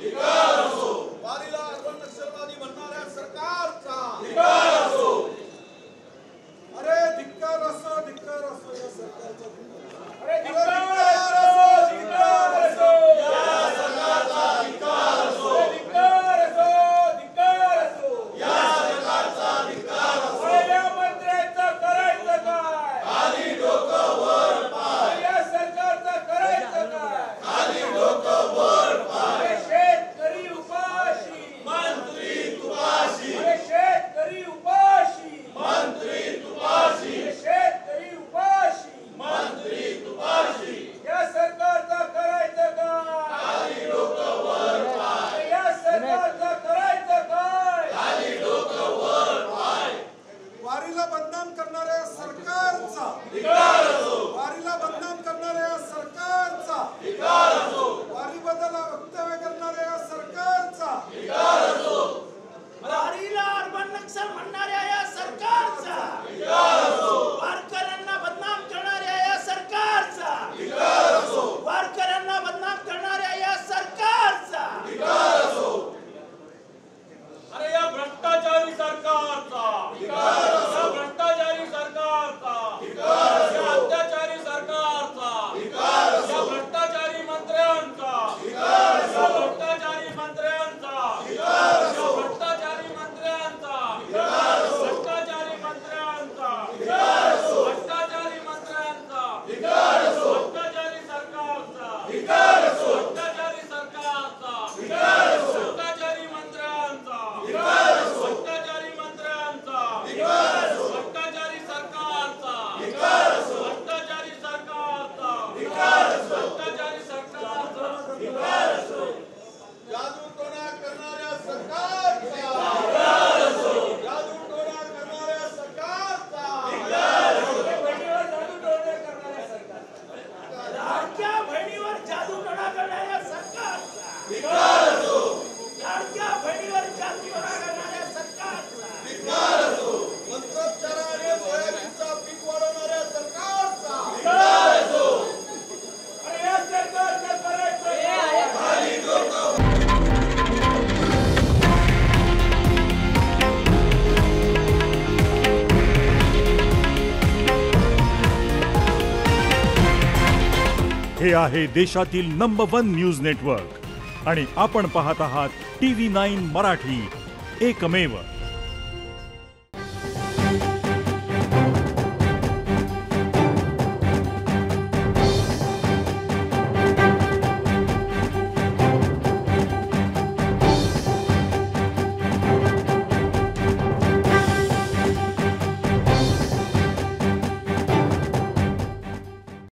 वारीला अर्बन नक्षलवादी म्हणणाऱ्या सरकारचा अरे धिक्कार असो या सरकारचा अरे वारीला बदनाम करणाऱ्या सरकारचा वारीला बदनाम करणाऱ्या सरकारचा वारीबद्दल वक्तव्य करणाऱ्या सरकारचा वारीला अर्बन नक्षल म्हणणाऱ्या या सरकारचा वारकऱ्यांना बदनाम करणाऱ्या या सरकारचा वारकऱ्यांना बदनाम करणाऱ्या या सरकारचा अरे या भ्रष्टाचारी सरकारचा या भ्रष्टाचारी सरकारचा या अत्याचारी सरकारचा या भ्रष्टाचारी मंत्र्यांचा या भ्रष्टाचारी मंत्र्यांचा या भ्रष्टाचारी मंत्र्यांचा भ्रष्टाचारी मंत्र्यांचा भ्रष्टाचारी मंत्र्यांचा भ्रष्टाचारी सरकारचा भ्रष्टाचारी सरकारचा भ्रष्टाचारी मंत्र्यांचा भ्रष्टाचारी मंत्र्यांचा भ्रष्टाचारी सरकारचा भ्रष्टाचारी सरकारचा भ्रष्टाचारी सरकारचा जादूटोणा करणाऱ्या सरकारचा जादूटोणा करणाऱ्या सरकारचा लाडक्या बहिणीवर जादूटोणा करणाऱ्या सरकारचा लाडक्या बहिणीवर जादूटोणा करणाऱ्या सरकारचा मंत्रोच्चाराने सोयाबीनचा पीक वाढवणाऱ्या सरकारचा अरे या सरकारचं करायचं हे आहे देशातील नंबर 1 न्यूज नेटवर्क आणि आपण पाहत आहात TV9 मराठी, एकमेव.